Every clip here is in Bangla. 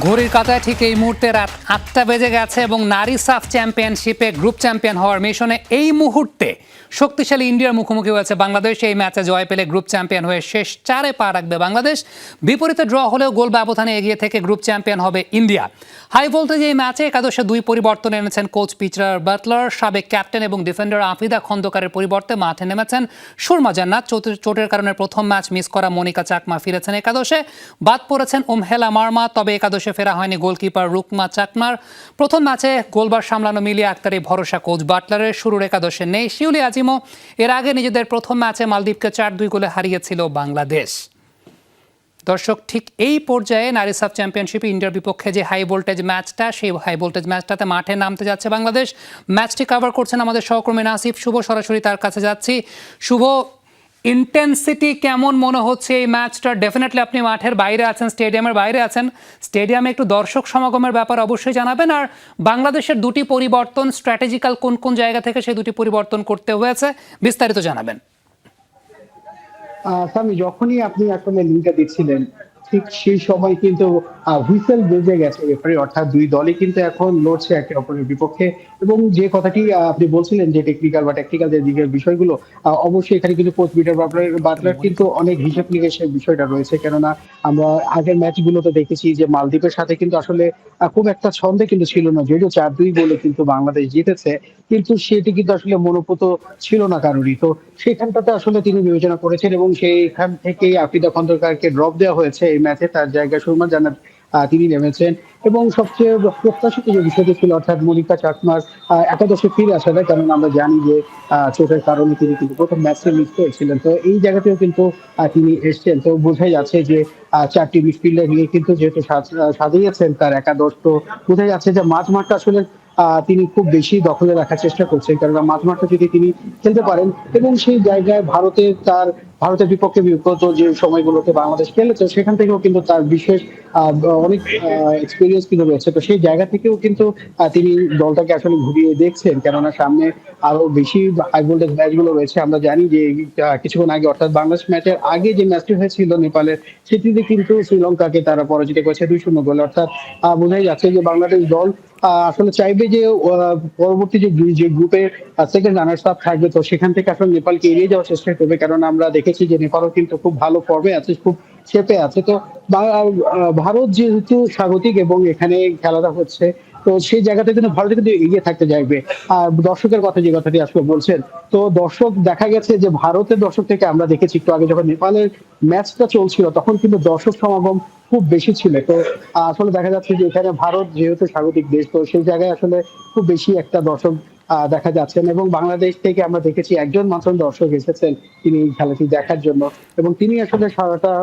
ঘড়ির কাঁটায় ঠিক এই মুহূর্তে রাত ৮টা বেজে গেছে এবং নারী সাফ চ্যাম্পিয়নশিপে গ্রুপ চ্যাম্পিয়ন হওয়ার মিশনে এই মুহূর্তে শক্তিশালী ইন্ডিয়ার মুখোমুখি হয়েছে বাংলাদেশ। এই ম্যাচে জয় পেলে গ্রুপ চ্যাম্পিয়ন হয়ে শেষ 4-এ পা রাখবে বাংলাদেশ। বিপরীতে ড্র হলেও গোল ব্যবধানে এগিয়ে থেকে গ্রুপ চ্যাম্পিয়ন হবে ইন্ডিয়া। হাই ভোল্টেজ এই ম্যাচে একাদশে 2 পরিবর্তন এনেছেন কোচ পিটার বাটলার। সাবেক ক্যাপ্টেন এবং ডিফেন্ডার আফিদা খন্দকারের পরিবর্তে মাঠে নেমেছেন সুরমা জান্নাত। চোটের কারণে প্রথম ম্যাচ মিস করা মনিকা চাকমা ফিরেছেন একাদশে। বাদ পড়েছেন উমহেলা মারমা, তবে একাদশে ফেরা হয়নি গোলকিপার রুকমা চাকমার। প্রথম ম্যাচে গোলবার সামলানো মিলিয়ে আক্তারি ভরসা কোচ বাটলারের। শুরুর একাদশে নেই শিউলি আজিমও। এর আগে নিজেদের প্রথম ম্যাচে মালদ্বীপকে 4-2 গোলে হারিয়েছিল বাংলাদেশ। দর্শক, ঠিক এই পর্যায়ে নারী সাব চ্যাম্পিয়নশিপে ইন্ডিয়ার বিপক্ষে যে হাই ভোল্টেজ ম্যাচটা, সেই হাই ভোল্টেজ ম্যাচটাতে মাঠে নামতে যাচ্ছে বাংলাদেশ। ম্যাচটি কভার করছেন আমাদের সহকর্মী নাসিফ শুভ। সরাসরি তার কাছে যাচ্ছি। শুভ, ইন্টেন্সিটি কেমন মনে হচ্ছে এই ম্যাচটা? ডেফিনেটলি আপনি মাঠের বাইরে আছেন, স্টেডিয়ামের বাইরে আছেন। স্টেডিয়ামে একটু দর্শক সমাগমের ব্যাপার অবশ্যই জানাবেন। আর বাংলাদেশের 2টি পরিবর্তন স্ট্র্যাটেজিক্যাল কোন কোন জায়গা থেকে সেই 2টি পরিবর্তন করতে হয়েছে বিস্তারিত জানাবেন। স্বামী, যখনই আপনি আসলে লিঙ্কটা দিচ্ছিলেন ঠিক সেই সময় কিন্তু হুইসেল বেজে গেছে রেফারি, অর্থাৎ দুই দলই কিন্তু এখন লড়ছে একে অপরের বিপক্ষে। এবং যে কথাটি আপনি বলছিলেন যে টেকনিক্যাল যে দিকের বিষয়গুলো, অবশ্যই এখানে কিন্তু কোচ পিটার বাটলার কিন্তু অনেক হিসেব নিকেশের বিষয়টা রয়েছে। কেননা আমরা আগের ম্যাচগুলোতে দেখেছি যে মালদ্বীপের সাথে কিন্তু আসলে খুব একটা ছন্দে কিন্তু ছিল না, যদিও 4-2 গোলে কিন্তু বাংলাদেশ জিতেছে, কিন্তু সেটি কিন্তু আসলে মনোপুত ছিল না কারোরই। তো সেখানটাতে আসলে তিনি বিবেচনা করেছেন এবং সেইখান থেকেই আফিদা খন্দকারকে ড্রপ দেওয়া হয়েছে এই ম্যাচে। তার জায়গায় সুরমা জান্নাত তিনি নেমেছেন। এবং সবচেয়ে প্রত্যাশিত যে বিষয়টি ছিল, অর্থাৎ মনিকা চাকমার একাদশে ফিরে আসাটা, কারণ আমরা জানি যে চোটের কারণে তিনি কিন্তু প্রথম ম্যাচে মিস করেছিলেন। তো এই জায়গাতেও কিন্তু তিনি এসছেন। তো বোঝাই যাচ্ছে যে 4টি মিডফিল্ডার নিয়ে কিন্তু যেহেতু সাজিয়েছেন তার একাদশ, তো বোঝা যাচ্ছে যে মাঝমাঠটা আসলে তিনি খুব বেশি দখলে রাখার চেষ্টা করছেন। কেননা মাঝমাঠটা যদি তিনি খেলতে পারেন এবং সেই জায়গায় ভারতের বিপক্ষে বিগত যে সময়গুলোতে বাংলাদেশ খেলেছে, সেখান থেকেও কিন্তু তার বিশেষ অনেক এক্সপেরিয়েন্স কিন্তু রয়েছে। তো সেই জায়গা থেকেও কিন্তু তিনি দলটাকে আসলে ঘুরিয়ে দেখছেন। কেননা সামনে আরো বেশি হাই ভোল্টেজ ম্যাচগুলো রয়েছে। আমরা জানি যে কিছুক্ষণ আগে, অর্থাৎ বাংলাদেশ ম্যাচের আগে যে ম্যাচটি হয়েছিল নেপালের, সেটিতে কিন্তু শ্রীলঙ্কাকে তারা পরাজিত করেছে 2-0 গোলে। অর্থাৎ বোঝাই যাচ্ছে যে বাংলাদেশ দল আসলে চাইবে যে পরবর্তী যে গ্রুপের সেকেন্ড রানার্স আপ থাকবে, তো সেখান থেকে আসলে নেপালকে এড়িয়ে যাওয়ার চেষ্টা করবে। কারণ আমরা দেখেছি যে নেপালও কিন্তু খুব ভালো ফর্মে আছে, খুব শেপে আছে। তো ভারত যেহেতু স্বাগতিক এবং এখানে খেলাটা হচ্ছে, তো সেই জায়গাতে কিন্তু ভারত কিন্তু এগিয়ে থাকতে চাইবে। আর দর্শকের কথা যে কথাটি আসলে বলছেন, তো দর্শক দেখা গেছে যে ভারতের দর্শক থেকে আমরা দেখেছি একটু আগে যখন নেপালের ম্যাচটা চলছিল, তখন কিন্তু দর্শক সমাগম খুব বেশি ছিল। তো আসলে দেখা যাচ্ছে যে এখানে ভারত যেহেতু স্বাগতিক দেশ, তো সেই জায়গায় আসলে খুব বেশি একটা দর্শক দেখা যাচ্ছেন। এবং বাংলাদেশ থেকে আমরা দেখেছি একজন মাত্র দর্শক এসেছেন তিনি এই খেলাটি দেখার জন্য, এবং তিনি আসলে সারাটা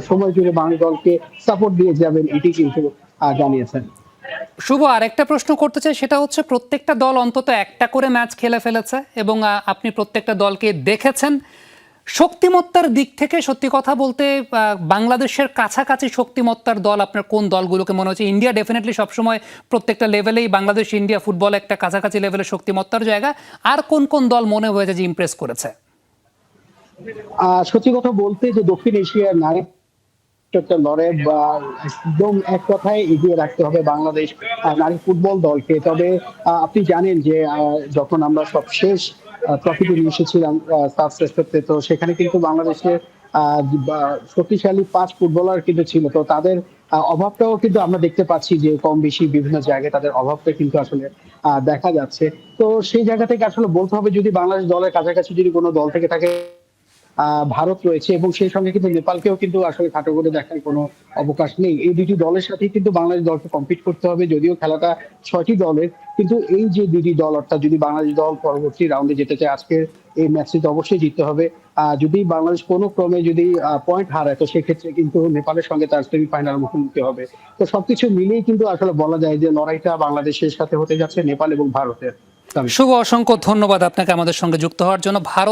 সময় জুড়ে বাংলা দলকে সাপোর্ট দিয়ে যাবেন, এটি কিন্তু জানিয়েছেন। শুভ, আরেকটা প্রশ্ন করতে চাই, সেটা হচ্ছে প্রত্যেকটা দল অন্তত একটা করে ম্যাচ খেলে ফেলেছে এবং আপনি প্রত্যেকটা দলকে দেখেছেন। শক্তিমত্তার দিক থেকে সত্যি কথা বলতে বাংলাদেশের কাছাকাছি শক্তিমত্তার দল আপনার কোন দলগুলোকে মনে হচ্ছে? ইন্ডিয়া ডেফিনেটলি সবসময় প্রত্যেকটা লেভেলেই বাংলাদেশ ইন্ডিয়া ফুটবল একটা কাছাকাছি লেভেলের শক্তিমত্তার জায়গা। আর কোন কোন দল মনে হয়েছে যে ইমপ্রেস করেছে? সত্যি কথা বলতে যে দক্ষিণ এশিয়ার নারী একটা লড়াই বা একদম এক কথায় এগিয়ে রাখতে হবে বাংলাদেশ নারী ফুটবল দলকে। তবে আপনি জানেন যে যখন আমরা সবশেষ ট্রফিটি নিয়ে এসেছিলাম সাফ শ্রেষ্ঠত্বে, তো সেখানে কিন্তু বাংলাদেশের শক্তিশালী 5 ফুটবলার কিন্তু ছিল। তো তাদের অভাবটাও কিন্তু আমরা দেখতে পাচ্ছি যে কম বেশি বিভিন্ন জায়গায় তাদের অভাবটা কিন্তু আসলে দেখা যাচ্ছে। তো সেই জায়গা থেকে আসলে বলতে হবে, যদি বাংলাদেশ দলের কাছাকাছি যদি কোনো দল থেকে থাকে, ভারত রয়েছে এবং সেই সঙ্গে কিন্তু নেপালকেও কিন্তু আসলে খাটো করে দেখার কোনো অবকাশ নেই। এই 2টি দলের সাথেই কিন্তু বাংলাদেশ দলকে কম্পিট করতে হবে। যদিও খেলাটা 6টি দলের, কিন্তু এই যে 2টি দল, অর্থাৎ যদি বাংলাদেশ দল পরবর্তী রাউন্ডে যেতে চায়, আজকের এই ম্যাচটিতে অবশ্যই জিততে হবে। যদি বাংলাদেশ কোনো ক্রমে যদি পয়েন্ট হারায়, তো সেক্ষেত্রে কিন্তু নেপালের সঙ্গে তার সেমিফাইনাল মুখোমুখি হবে। তো সবকিছু মিলিয়ে কিন্তু আসলে বলা যায় যে লড়াইটা বাংলাদেশের সাথে হতে যাচ্ছে নেপাল এবং ভারতের। শুভ, অসংখ্য ধন্যবাদ আপনাকে আমাদের সঙ্গে যুক্ত হওয়ার জন্য। ভারত